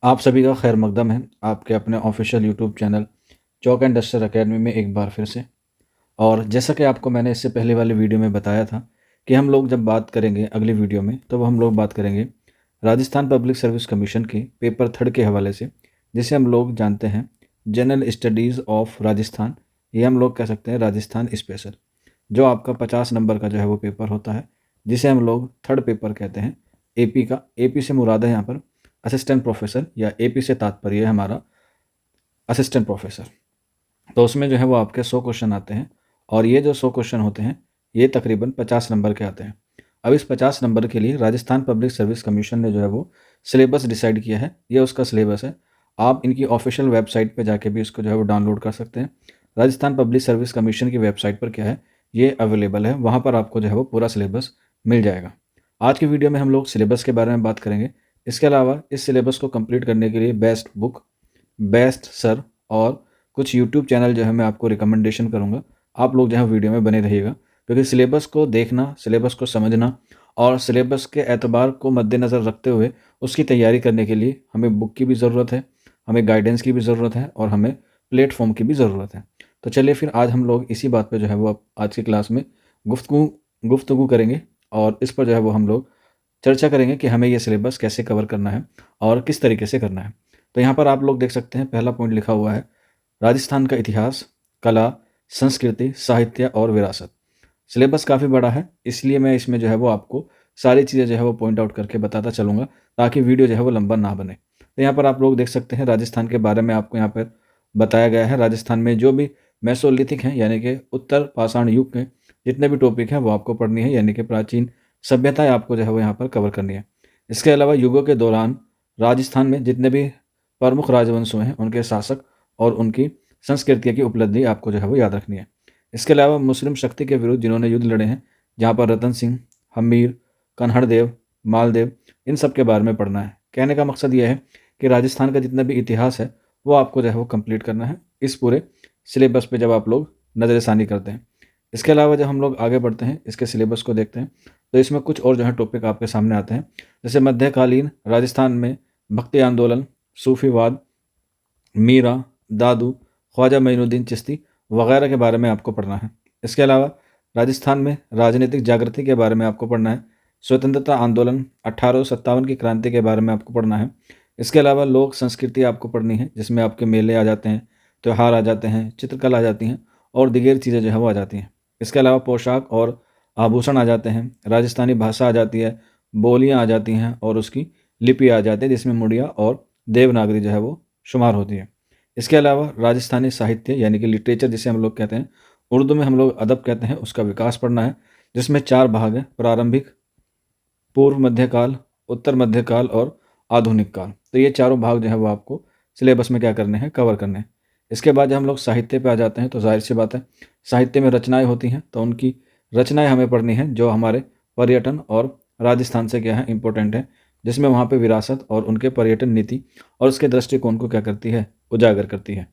आप सभी का खैर मकदम है आपके अपने official YouTube channel chalk and duster academy में एक बार फिर से। और जैसा कि आपको मैंने इससे पहले वाले वीडियो में बताया था कि हम लोग जब बात करेंगे अगली वीडियो में तो हम लोग बात करेंगे राजस्थान पब्लिक सर्विस कमीशन के पेपर थर्ड के हवाले से, जिसे हम लोग जानते हैं जनरल स्टडीज़ ऑफ राजस्थान। ये हम लोग कह सकते हैं राजस्थान स्पेशल, जो आपका 50 नंबर का जो है वो पेपर होता है, जिसे हम लोग थर्ड पेपर कहते हैं। एपी का, एपी से मुराद है यहाँ पर असिस्टेंट प्रोफेसर, या एपी से तात्पर्य है हमारा असिस्टेंट प्रोफेसर। तो उसमें जो है वो आपके 100 क्वेश्चन आते हैं, और ये जो 100 क्वेश्चन होते हैं ये तकरीबन 50 नंबर के आते हैं। अब इस 50 नंबर के लिए राजस्थान पब्लिक सर्विस कमीशन ने जो है वो सिलेबस डिसाइड किया है। ये उसका सिलेबस है। आप इनकी ऑफिशियल वेबसाइट पे जाके भी इसको जो है वो डाउनलोड कर सकते हैं। राजस्थान पब्लिक सर्विस कमीशन की वेबसाइट पर क्या है, ये अवेलेबल है, वहाँ पर आपको जो है वो पूरा सिलेबस मिल जाएगा। आज की वीडियो में हम लोग सिलेबस के बारे में बात करेंगे। इसके अलावा इस सिलेबस को कंप्लीट करने के लिए बेस्ट बुक, बेस्ट सर और कुछ यूट्यूब चैनल जो है मैं आपको रिकमेंडेशन करूँगा। आप लोग जो है वीडियो में बने रहिएगा, क्योंकि सिलेबस को देखना, सिलेबस को समझना और सिलेबस के एतबार को मद्देनज़र रखते हुए उसकी तैयारी करने के लिए हमें बुक की भी ज़रूरत है, हमें गाइडेंस की भी ज़रूरत है और हमें प्लेटफॉर्म की भी ज़रूरत है। तो चलिए फिर आज हम लोग इसी बात पे जो है वो आज की क्लास में गुफ्तगू गुफ्तगू करेंगे, और इस पर जो है वो हम लोग चर्चा करेंगे कि हमें ये सिलेबस कैसे कवर करना है और किस तरीके से करना है। तो यहाँ पर आप लोग देख सकते हैं पहला पॉइंट लिखा हुआ है राजस्थान का इतिहास, कला, संस्कृति, साहित्य और विरासत। सिलेबस काफ़ी बड़ा है, इसलिए मैं इसमें जो है वो आपको सारी चीज़ें जो है वो पॉइंट आउट करके बताता चलूँगा, ताकि वीडियो जो है वो लंबा ना बने। तो यहाँ पर आप लोग देख सकते हैं राजस्थान के बारे में आपको यहाँ पर बताया गया है। राजस्थान में जो भी मेसोलिथिक हैं, यानी कि उत्तर पाषाण युग के जितने भी टॉपिक हैं वो आपको पढ़नी है, यानी कि प्राचीन सभ्यताएं आपको जो है वो यहाँ पर कवर करनी है। इसके अलावा युगों के दौरान राजस्थान में जितने भी प्रमुख राजवंश हुए हैं उनके शासक और उनकी संस्कृति की उपलब्धि आपको जो है वो याद रखनी है। इसके अलावा मुस्लिम शक्ति के विरुद्ध जिन्होंने युद्ध लड़े हैं, जहाँ पर रतन सिंह, हमीर, कन्हड़देव, मालदेव, इन सब के बारे में पढ़ना है। कहने का मकसद यह है कि राजस्थान का जितना भी इतिहास है वो आपको जो है वो कंप्लीट करना है इस पूरे सिलेबस पे जब आप लोग नज़रसानी करते हैं। इसके अलावा जब हम लोग आगे बढ़ते हैं, इसके सिलेबस को देखते हैं, तो इसमें कुछ और जो है टॉपिक आपके सामने आते हैं। जैसे मध्यकालीन राजस्थान में भक्ति आंदोलन, सूफीवाद, मीरा, दादू, ख्वाजा मोइनुद्दीन चिश्ती वगैरह के बारे में आपको पढ़ना है। इसके अलावा राजस्थान में राजनीतिक जागृति के बारे में आपको पढ़ना है। स्वतंत्रता आंदोलन, 1857 की क्रांति के बारे में आपको पढ़ना है। इसके अलावा लोक संस्कृति आपको पढ़नी है, जिसमें आपके मेले आ जाते हैं, त्यौहार आ जाते हैं, चित्रकला आ जाती हैं और दिगेर चीज़ें जो है वो आ जाती हैं। इसके अलावा पोशाक और आभूषण आ जाते हैं, राजस्थानी भाषा आ जाती है, बोलियाँ आ जाती हैं और उसकी लिपि आ जाती है, जिसमें मुड़िया और देवनागरी जो है वो शुमार होती है। इसके अलावा राजस्थानी साहित्य यानी कि लिटरेचर जिसे हम लोग कहते हैं, उर्दू में हम लोग अदब कहते हैं, उसका विकास पढ़ना है, जिसमें 4 भाग हैं: प्रारंभिक, पूर्व मध्यकाल, उत्तर मध्यकाल और आधुनिक काल। तो ये चारों भाग जो है वो आपको सिलेबस में क्या करने हैं, कवर करने हैं। इसके बाद जब हम लोग साहित्य पे आ जाते हैं तो जाहिर सी बात है साहित्य में रचनाएं होती हैं, तो उनकी रचनाएं हमें पढ़नी हैं जो हमारे पर्यटन और राजस्थान से क्या है इम्पोर्टेंट है, जिसमें वहाँ पे विरासत और उनके पर्यटन नीति और उसके दृष्टिकोण को क्या करती है, उजागर करती है।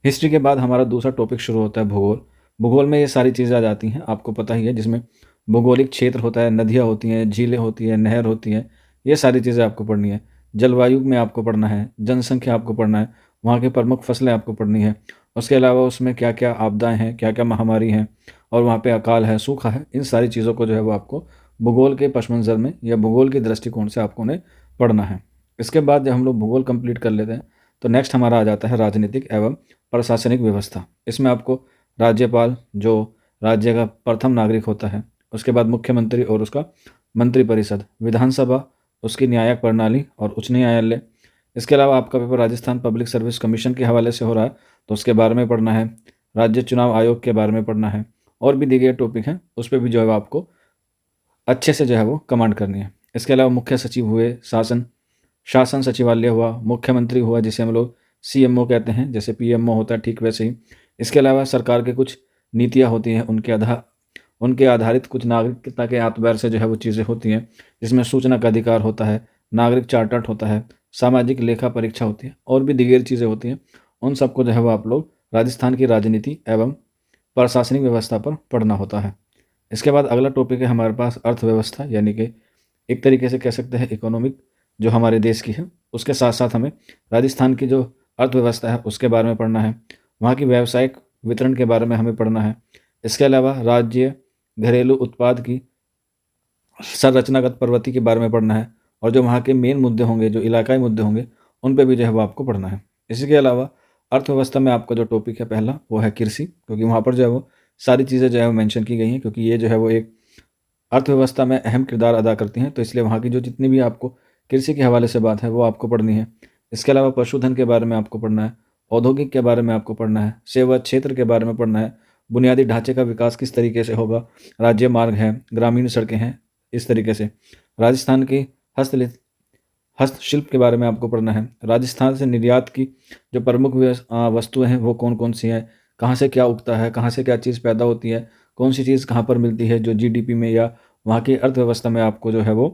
हिस्ट्री के बाद हमारा दूसरा टॉपिक शुरू होता है भूगोल। भूगोल में ये सारी चीज़ें आ जाती हैं, आपको पता ही है, जिसमें भौगोलिक क्षेत्र होता है, नदियाँ होती हैं, झीलें होती हैं, नहर होती हैं, ये सारी चीज़ें आपको पढ़नी है। जलवायु में आपको पढ़ना है, जनसंख्या आपको पढ़ना है, वहाँ की प्रमुख फसलें आपको पढ़नी है। उसके अलावा उसमें क्या क्या आपदाएँ हैं, क्या क्या महामारी हैं और वहाँ पे अकाल है, सूखा है, इन सारी चीज़ों को जो है वो आपको भूगोल के पश मंज़र में या भूगोल के दृष्टिकोण से आपको उन्हें पढ़ना है। इसके बाद जब हम लोग भूगोल कंप्लीट कर लेते हैं तो नेक्स्ट हमारा आ जाता है राजनीतिक एवं प्रशासनिक व्यवस्था। इसमें आपको राज्यपाल, जो राज्य का प्रथम नागरिक होता है, उसके बाद मुख्यमंत्री और उसका मंत्रिपरिषद, विधानसभा, उसकी न्यायिक प्रणाली और उच्च न्यायालय। इसके अलावा आपका paper Rajasthan public service commission के हवाले से हो रहा है तो उसके बारे में पढ़ना है। राज्य चुनाव आयोग के बारे में पढ़ना है और भी दिए गए टॉपिक हैं, उस पर भी जो है आपको अच्छे से जो है वो कमांड करनी है। इसके अलावा मुख्य सचिव हुए, शासन शासन सचिवालय हुआ, मुख्यमंत्री हुआ जिसे हम लोग सीएमओ कहते हैं, जैसे पीएमओ होता है ठीक वैसे ही। इसके अलावा सरकार के कुछ नीतियाँ होती हैं, उनके आधारित कुछ नागरिकता के एतबार से जो है वो चीज़ें होती हैं, जिसमें सूचना का अधिकार होता है, नागरिक चार्टर्ड होता है, सामाजिक लेखा परीक्षा होती है और भी दीगर चीज़ें होती हैं। उन सबको जो है वो आप लोग राजस्थान की राजनीति एवं प्रशासनिक व्यवस्था पर पढ़ना होता है। इसके बाद अगला टॉपिक है हमारे पास अर्थव्यवस्था, यानी कि एक तरीके से कह सकते हैं इकोनॉमिक जो हमारे देश की है। उसके साथ साथ हमें राजस्थान की जो अर्थव्यवस्था है उसके बारे में पढ़ना है, वहाँ की व्यावसायिक वितरण के बारे में हमें पढ़ना है। इसके अलावा राज्य घरेलू उत्पाद की संरचनागत प्रवृत्ति के बारे में पढ़ना है, और जो वहाँ के मेन मुद्दे होंगे, जो इलाकाई मुद्दे होंगे, उन पे भी जो है वो आपको पढ़ना है। इसी के अलावा अर्थव्यवस्था में आपका जो टॉपिक है पहला, वो है कृषि, क्योंकि वहाँ पर जो है वो सारी चीज़ें जो है वो मेंशन की गई हैं, क्योंकि ये जो है वो एक अर्थव्यवस्था में अहम किरदार अदा करती हैं, तो इसलिए वहाँ की जो जितनी भी आपको कृषि के हवाले से बात है वो आपको पढ़नी है। इसके अलावा पशुधन के बारे में आपको पढ़ना है, औद्योगिक के बारे में आपको पढ़ना है, सेवा क्षेत्र के बारे में पढ़ना है, बुनियादी ढांचे का विकास किस तरीके से होगा, राज्य मार्ग हैं, ग्रामीण सड़कें हैं, इस तरीके से। राजस्थान की हस्तलित हस्तशिल्प के बारे में आपको पढ़ना है। राजस्थान से निर्यात की जो प्रमुख वस्तुएं हैं वो कौन कौन सी हैं, कहाँ से क्या उगता है, कहाँ से क्या चीज़ पैदा होती है, कौन सी चीज़ कहाँ पर मिलती है, जो जीडीपी में या वहाँ की अर्थव्यवस्था में आपको जो है वो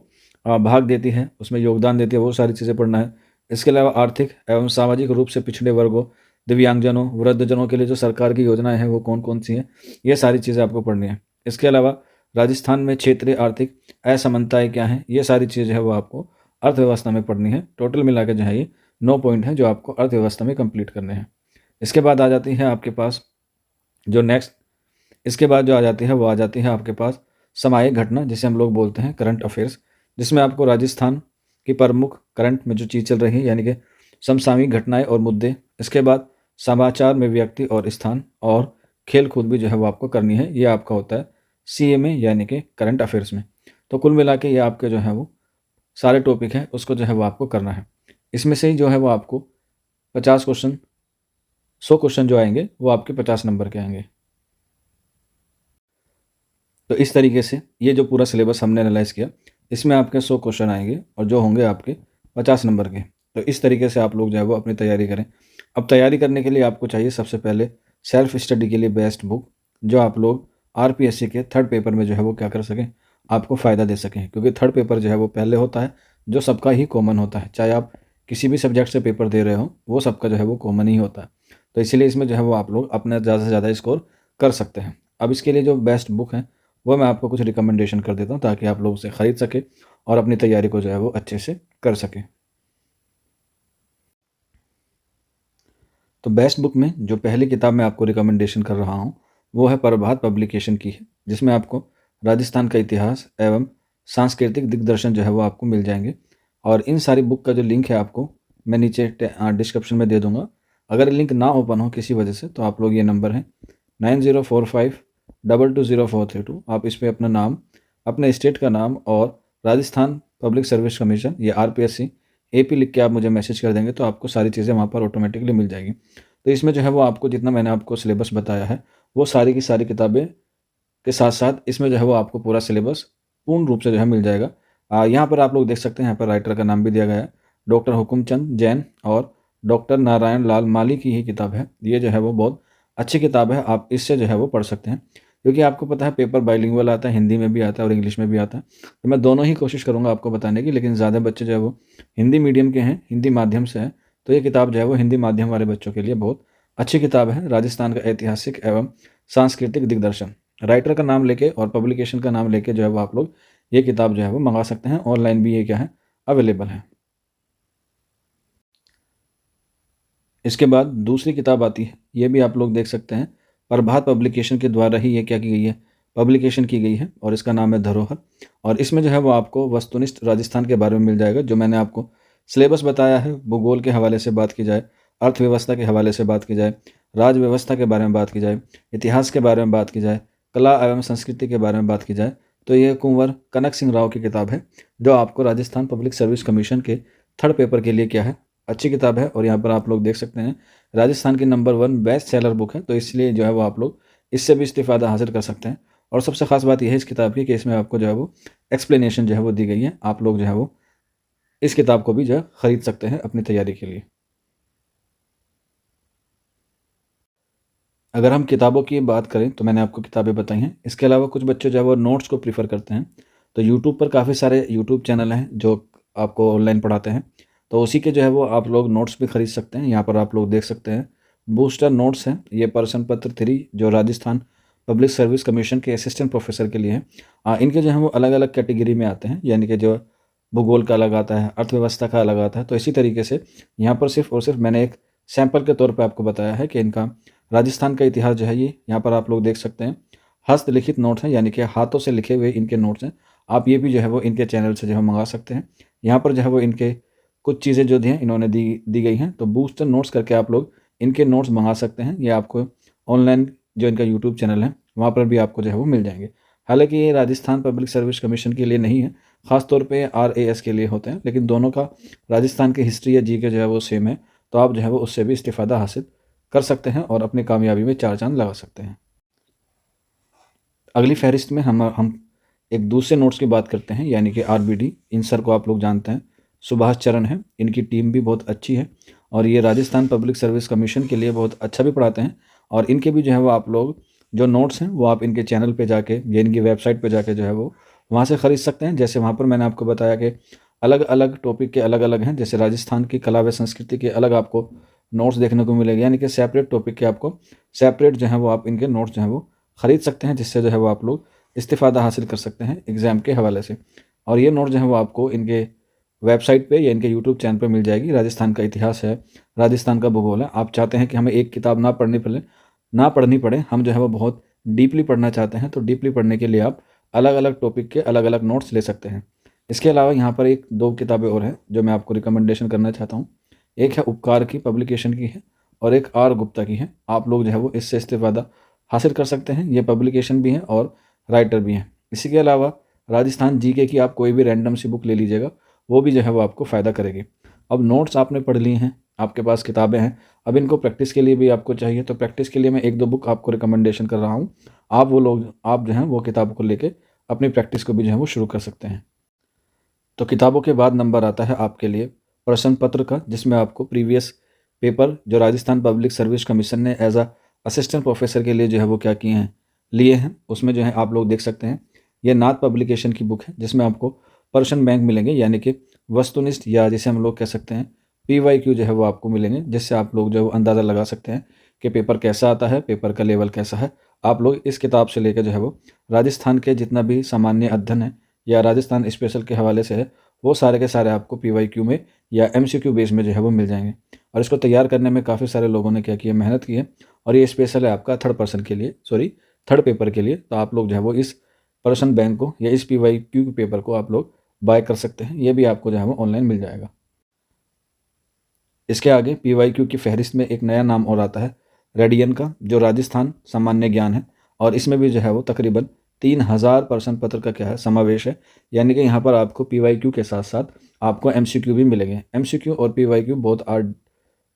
भाग देती है, उसमें योगदान देती है, वो सारी चीज़ें पढ़ना है। इसके अलावा आर्थिक एवं सामाजिक रूप से पिछड़े वर्गों, दिव्यांगजनों, वृद्धजनों के लिए जो सरकार की योजनाएं हैं वो कौन कौन सी हैं, ये सारी चीज़ें आपको पढ़नी है। इसके अलावा राजस्थान में क्षेत्रीय आर्थिक असमानताएं क्या हैं, ये सारी चीज़ें है वो आपको अर्थव्यवस्था में पढ़नी है। टोटल मिला के जो है ये 9 पॉइंट हैं जो आपको अर्थव्यवस्था में कंप्लीट करने हैं। इसके बाद आ जाती है आपके पास जो नेक्स्ट इसके बाद जो आ जाती है वो आ जाती है आपके पास सामयिक घटना, जिसे हम लोग बोलते हैं करंट अफेयर्स, जिसमें आपको राजस्थान की प्रमुख करंट में जो चीज़ चल रही है यानी कि समसामयिक घटनाएं और मुद्दे। इसके बाद समाचार में व्यक्ति और स्थान, और खेल कूद भी जो है वो आपको करनी है। ये आपका होता है CA में यानी कि करंट अफेयर्स में। तो कुल मिला के ये आपके जो है वो सारे टॉपिक हैं उसको जो है वो आपको करना है। इसमें से ही जो है वो आपको 50 क्वेश्चन 100 क्वेश्चन जो आएंगे वो आपके 50 नंबर के आएंगे। तो इस तरीके से ये जो पूरा सिलेबस हमने एनालाइज किया, इसमें आपके 100 क्वेश्चन आएंगे और जो होंगे आपके 50 नंबर के। तो इस तरीके से आप लोग जो है वो अपनी तैयारी करें। अब तैयारी करने के लिए आपको चाहिए सबसे पहले सेल्फ स्टडी के लिए बेस्ट बुक, जो आप लोग RPSC के थर्ड पेपर में जो है वो क्या कर सकें, आपको फ़ायदा दे सकें। क्योंकि थर्ड पेपर जो है वो पहले होता है, जो सबका ही कॉमन होता है, चाहे आप किसी भी सब्जेक्ट से पेपर दे रहे हो, वो सबका जो है वो कॉमन ही होता है। तो इसीलिए इसमें जो है वो आप लोग अपना ज़्यादा से ज़्यादा स्कोर कर सकते हैं। अब इसके लिए जो बेस्ट बुक है वो मैं आपको कुछ रिकमेंडेशन कर देता हूँ, ताकि आप लोग उसे ख़रीद सकें और अपनी तैयारी को जो है वो अच्छे से कर सकें। तो बेस्ट बुक में जो पहली किताब मैं आपको रिकमेंडेशन कर रहा हूँ वो है प्रभात पब्लिकेशन की है, जिसमें आपको राजस्थान का इतिहास एवं सांस्कृतिक दिग्दर्शन जो है वो आपको मिल जाएंगे। और इन सारी बुक का जो लिंक है आपको मैं नीचे डिस्क्रिप्शन में दे दूंगा। अगर लिंक ना ओपन हो किसी वजह से, तो आप लोग ये नंबर है 9045220432, आप इस पर अपना नाम, अपने स्टेट का नाम और राजस्थान पब्लिक सर्विस कमीशन या RPSC AP लिख के आप मुझे मैसेज कर देंगे, तो आपको सारी चीज़ें वहाँ पर ऑटोमेटिकली मिल जाएगी। तो इसमें जो है वो आपको जितना मैंने आपको सिलेबस बताया है वो सारी की सारी किताबें के साथ साथ इसमें जो है वो आपको पूरा सिलेबस पूर्ण रूप से जो है मिल जाएगा। यहाँ पर आप लोग देख सकते हैं, यहाँ पर राइटर का नाम भी दिया गया है, डॉक्टर हुकुमचंद जैन और डॉक्टर नारायण लाल माली की ही किताब है। ये जो है वो बहुत अच्छी किताब है, आप इससे जो है वो पढ़ सकते हैं। क्योंकि आपको पता है पेपर बाइलिंगुअल आता है, हिंदी में भी आता है और इंग्लिश में भी आता है। तो मैं दोनों ही कोशिश करूँगा आपको बताने की, लेकिन ज़्यादा बच्चे जो है वो हिंदी मीडियम के हैं, हिंदी माध्यम से हैं, तो ये किताब जो है वो हिंदी माध्यम वाले बच्चों के लिए बहुत अच्छी किताब है। राजस्थान का ऐतिहासिक एवं सांस्कृतिक दिग्दर्शन, राइटर का नाम लेके और पब्लिकेशन का नाम लेके जो है वो आप लोग ये किताब जो है वो मंगा सकते हैं। ऑनलाइन भी ये क्या है, अवेलेबल है। इसके बाद दूसरी किताब आती है, ये भी आप लोग देख सकते हैं, प्रभात पब्लिकेशन के द्वारा ही ये क्या की गई है, पब्लिकेशन की गई है, और इसका नाम है धरोहर। और इसमें जो है वो आपको वस्तुनिष्ठ राजस्थान के बारे में मिल जाएगा। जो मैंने आपको सिलेबस बताया है, भूगोल के हवाले से बात की जाए, अर्थव्यवस्था के हवाले से बात की जाए, राज व्यवस्था के बारे में बात की जाए, इतिहास के बारे में बात की जाए, कला एवं संस्कृति के बारे में बात की जाए, तो ये कुंवर कनक सिंह राव की किताब है, जो आपको राजस्थान पब्लिक सर्विस कमीशन के थर्ड पेपर के लिए क्या है, अच्छी किताब है। और यहाँ पर आप लोग देख सकते हैं राजस्थान की नंबर 1 बेस्ट सेलर बुक है, तो इसलिए जो है वो आप लोग इससे भी इस्तीफादा हासिल कर सकते हैं। और सबसे खास बात यह है इस किताब की कि इसमें आपको जो है वो एक्सप्लेनेशन जो है वो दी गई है। आप लोग जो है वो इस किताब को भी जो है खरीद सकते हैं अपनी तैयारी के लिए। अगर हम किताबों की बात करें तो मैंने आपको किताबें बताई हैं। इसके अलावा कुछ बच्चे जो है वो नोट्स को प्रीफर करते हैं, तो यूट्यूब पर काफ़ी सारे यूट्यूब चैनल हैं जो आपको ऑनलाइन पढ़ाते हैं, तो उसी के जो है वो आप लोग नोट्स भी खरीद सकते हैं। यहाँ पर आप लोग देख सकते हैं बूस्टर नोट्स हैं, ये प्रश्न पत्र 3 जो राजस्थान पब्लिक सर्विस कमीशन के असिस्टेंट प्रोफेसर के लिए हैं। इनके जो है वो अलग अलग कैटेगरी में आते हैं, यानी कि जो भूगोल का अलग आता है, अर्थव्यवस्था का अलग आता है। तो इसी तरीके से यहाँ पर सिर्फ और सिर्फ मैंने एक सैंपल के तौर पे आपको बताया है कि इनका राजस्थान का इतिहास जो है ये यहाँ पर आप लोग देख सकते हैं। हस्तलिखित नोट्स हैं, यानी कि हाथों से लिखे हुए इनके नोट्स हैं। आप ये भी जो है वो इनके चैनल से जो है मंगा सकते हैं। यहाँ पर जो है वो इनके कुछ चीज़ें जो दी हैं इन्होंने दी गई हैं। तो बूस्टर नोट्स करके आप लोग इनके नोट्स मंगा सकते हैं। ये आपको ऑनलाइन जो इनका यूट्यूब चैनल है वहाँ पर भी आपको जो है वो मिल जाएंगे। हालांकि ये राजस्थान पब्लिक सर्विस कमीशन के लिए नहीं है, ख़ास तौर पे RAS के लिए होते हैं, लेकिन दोनों का राजस्थान की हिस्ट्री या जी के जो है वो सेम है। तो आप जो है वो उससे भी इस्तिफ़ादा हासिल कर सकते हैं और अपनी कामयाबी में 4 चांद लगा सकते हैं। अगली फहरिस्त में हम एक दूसरे नोट्स की बात करते हैं, यानी कि RBD। इन सर को आप लोग जानते हैं, सुभाष चरण है। इनकी टीम भी बहुत अच्छी है और ये राजस्थान पब्लिक सर्विस कमीशन के लिए बहुत अच्छा भी पढ़ाते हैं। और इनके भी जो है वो आप लोग जो नोट्स हैं वो आप इनके चैनल पे जाके या इनकी वेबसाइट पे जाके जो है वो वहाँ से ख़रीद सकते हैं। जैसे वहाँ पर मैंने आपको बताया कि अलग अलग टॉपिक के अलग अलग हैं। जैसे राजस्थान की कला व संस्कृति के अलग आपको नोट्स देखने को मिलेंगे, यानी कि सेपरेट टॉपिक के आपको सेपरेट जो है वो आप इनके नोट्स जो हैं वो ख़रीद सकते हैं, जिससे जो है वो आप लोग इस्तिफ़ादा हासिल कर सकते हैं एग्ज़ाम के हवाले से। और ये नोट जो है वो आपको इनके वेबसाइट पे या इनके यूट्यूब चैनल पे मिल जाएगी। राजस्थान का इतिहास है, राजस्थान का भूगोल है। आप चाहते हैं कि हमें एक किताब ना पढ़नी पड़े, हम जो है वो बहुत डीपली पढ़ना चाहते हैं, तो डीपली पढ़ने के लिए आप अलग अलग टॉपिक के अलग अलग नोट्स ले सकते हैं। इसके अलावा यहाँ पर एक दो किताबें और हैं जो मैं आपको रिकमेंडेशन करना चाहता हूँ। एक है उपकार की, पब्लिकेशन की है, और एक R गुप्ता की है। आप लोग जो है वो इससे इस्तिफ़ादा हासिल कर सकते हैं। ये पब्लिकेशन भी हैं और राइटर भी हैं। इसी के अलावा राजस्थान GK की आप कोई भी रैंडम सी बुक ले लीजिएगा, वो भी जो है वो आपको फ़ायदा करेगी। अब नोट्स आपने पढ़ लिए हैं, आपके पास किताबें हैं, अब इनको प्रैक्टिस के लिए भी आपको चाहिए। तो प्रैक्टिस के लिए मैं एक दो बुक आपको रिकमेंडेशन कर रहा हूँ। आप जो हैं वो किताब को लेके अपनी प्रैक्टिस को भी जो है वो शुरू कर सकते हैं। तो किताबों के बाद नंबर आता है आपके लिए प्रश्न पत्र का, जिसमें आपको प्रीवियस पेपर जो राजस्थान पब्लिक सर्विस कमीशन ने एज अ असिस्टेंट प्रोफेसर के लिए जो है वो क्या किए हैं, लिए हैं, उसमें जो है आप लोग देख सकते हैं। ये नाथ पब्लिकेशन की बुक है, जिसमें आपको प्रश्न बैंक मिलेंगे, यानी कि वस्तुनिष्ठ या जिसे हम लोग कह सकते हैं PYQ जो है वो आपको मिलेंगे, जिससे आप लोग जो है वो अंदाज़ा लगा सकते हैं कि पेपर कैसा आता है, पेपर का लेवल कैसा है। आप लोग इस किताब से लेकर जो है वो राजस्थान के जितना भी सामान्य अध्ययन है या राजस्थान स्पेशल के हवाले से है, वो सारे के सारे आपको PYQ में या MCQ बेस में जो है वो मिल जाएंगे। और इसको तैयार करने में काफ़ी सारे लोगों ने क्या किया, मेहनत की है। और ये स्पेशल है आपका थर्ड पेपर के लिए। तो आप लोग जो है वो इस प्रश्न बैंक को या इस PYQ पेपर को आप लोग बाय कर सकते हैं। ये भी आपको जो है वो ऑनलाइन मिल जाएगा। इसके आगे PYQ की फहरिस्त में एक नया नाम और आता है, रेडियन का, जो राजस्थान सामान्य ज्ञान है। और इसमें भी जो है वो तकरीबन 3000 प्रश्न पत्र का क्या है समावेश है। यानी कि यहाँ पर आपको PYQ के साथ साथ आपको MCQ भी मिलेंगे। MCQ और PYQ बहुत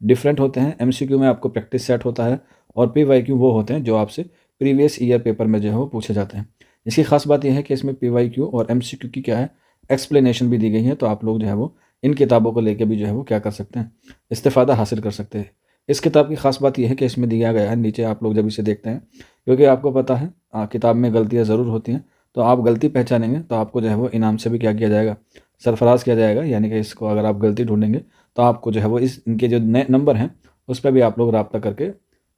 डिफरेंट होते हैं। MCQ में आपको प्रैक्टिस सेट होता है और PYQ वो होते हैं जो आपसे प्रीवियस ईयर पेपर में जो है वो पूछे जाते हैं। इसकी खास बात यह है कि इसमें PYQ और MCQ की क्या है, एक्सप्लेनेशन भी दी गई है। तो आप लोग जो है वो इन किताबों को लेकर भी जो है वो क्या कर सकते हैं, इस्तिफ़ादा हासिल कर सकते हैं। इस किताब की खास बात यह है कि इसमें दिया गया है नीचे, आप लोग जब इसे देखते हैं, क्योंकि आपको पता है किताब में गलतियाँ ज़रूर होती हैं, तो आप गलती पहचानेंगे तो आपको जो है वो इनाम से भी क्या किया जाएगा, सरफराज किया जाएगा। यानी कि इसको अगर आप गलती ढूंढेंगे तो आपको जो है वो इनके जो नए नंबर हैं उस पर भी आप लोग रब्ता करके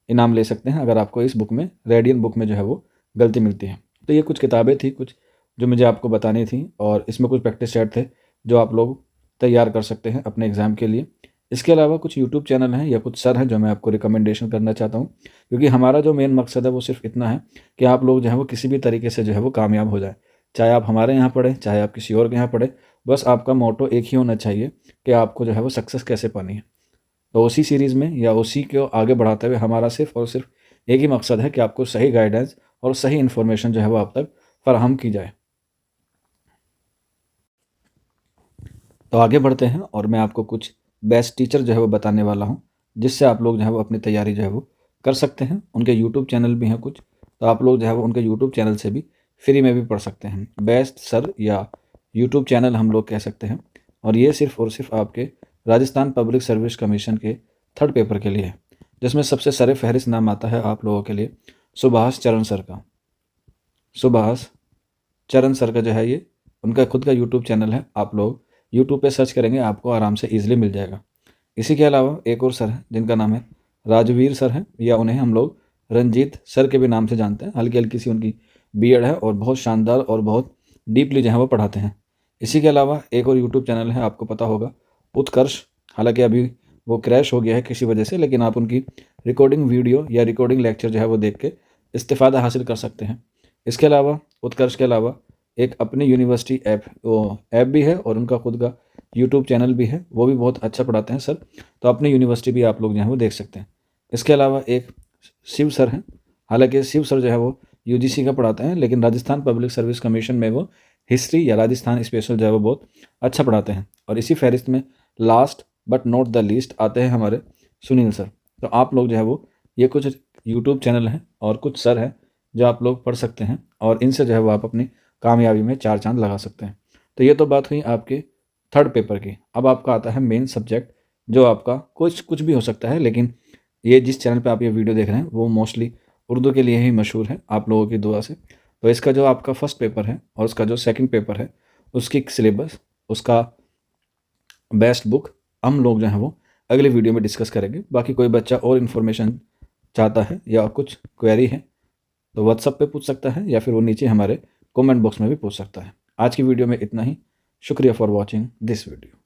इनाम ले सकते हैं, अगर आपको इस बुक में, रेडियन बुक में जो है वो गलती मिलती है। तो ये कुछ किताबें थी, कुछ जो मुझे आपको बतानी थी, और इसमें कुछ प्रैक्टिस सेट थे जो आप लोग तैयार कर सकते हैं अपने एग्ज़ाम के लिए। इसके अलावा कुछ यूट्यूब चैनल हैं या कुछ सर हैं जो मैं आपको रिकमेंडेशन करना चाहता हूँ, क्योंकि हमारा जो मेन मकसद है वो सिर्फ इतना है कि आप लोग जो है वो किसी भी तरीके से जो है वो कामयाब हो जाए। चाहे आप हमारे यहाँ पढ़ें, चाहे आप किसी और के यहाँ पढ़ें, बस आपका मोटो एक ही होना चाहिए कि आपको जो है वो सक्सेस कैसे पानी है। तो उसी सीरीज़ में या उसी को आगे बढ़ाते हुए हमारा सिर्फ और सिर्फ एक ही मकसद है कि आपको सही गाइडेंस और सही इन्फॉर्मेशन जो है वो आप तक फराहम की जाए। तो आगे बढ़ते हैं और मैं आपको कुछ बेस्ट टीचर जो है वो बताने वाला हूँ, जिससे आप लोग जो है वो अपनी तैयारी जो है वो कर सकते हैं। उनके यूट्यूब चैनल भी हैं कुछ, तो आप लोग जो है वो उनके यूट्यूब चैनल से भी फ्री में भी पढ़ सकते हैं। बेस्ट सर या यूट्यूब चैनल हम लोग कह सकते हैं, और ये सिर्फ और सिर्फ आपके राजस्थान पब्लिक सर्विस कमीशन के थर्ड पेपर के लिए है, जिसमें सबसे सर फहरिस्त नाम आता है आप लोगों के लिए सुभाष चरण सर का। सुभाष चरण सर का जो है ये उनका खुद का यूट्यूब चैनल है। आप लोग यूट्यूब पे सर्च करेंगे आपको आराम से ईजिली मिल जाएगा। इसी के अलावा एक और सर है जिनका नाम है राजवीर सर है, या उन्हें हम लोग रंजीत सर के भी नाम से जानते हैं। हल्की हल्की सी उनकी बीएड है और बहुत शानदार और बहुत डीपली जो है वो पढ़ाते हैं। इसी के अलावा एक और यूट्यूब चैनल है, आपको पता होगा, उत्कर्ष। हालांकि अभी वो क्रैश हो गया है किसी वजह से, लेकिन आप उनकी रिकॉर्डिंग वीडियो या रिकॉर्डिंग लेक्चर जो है वो देख के इस्तेफ़ादा हासिल कर सकते हैं। इसके अलावा उत्कर्ष के अलावा एक अपनी यूनिवर्सिटी ऐप भी है और उनका खुद का यूट्यूब चैनल भी है, वो भी बहुत अच्छा पढ़ाते हैं सर। तो अपनी यूनिवर्सिटी भी आप लोग जो है वो देख सकते हैं। इसके अलावा एक शिव सर हैं। हालांकि शिव सर जो है वो यूजीसी का पढ़ाते हैं, लेकिन राजस्थान पब्लिक सर्विस कमीशन में वो हिस्ट्री या राजस्थान स्पेशल जो है वो बहुत अच्छा पढ़ाते हैं। और इसी फहरिस्त में last but not the least आते हैं हमारे सुनील सर। तो आप लोग जो है वो ये कुछ यूट्यूब चैनल हैं और कुछ सर हैं जो आप लोग पढ़ सकते हैं, और इनसे जो है वो आप अपनी कामयाबी में 4 चांद लगा सकते हैं। तो ये तो बात हुई आपके थर्ड पेपर की। अब आपका आता है मेन सब्जेक्ट, जो आपका कुछ भी हो सकता है, लेकिन ये जिस चैनल पे आप ये वीडियो देख रहे हैं वो मोस्टली उर्दू के लिए ही मशहूर है, आप लोगों की दुआ से। तो इसका जो आपका फर्स्ट पेपर है और उसका जो सेकंड पेपर है, उसकी सिलेबस, उसका बेस्ट बुक हम लोग जो है वो अगले वीडियो में डिस्कस करेंगे। बाकी कोई बच्चा और इन्फॉर्मेशन चाहता है या कुछ क्वेरी है तो व्हाट्सएप पे पूछ सकता है, या फिर वो नीचे हमारे कमेंट बॉक्स में भी पूछ सकता है। आज की वीडियो में इतना ही। शुक्रिया फॉर वॉचिंग दिस वीडियो।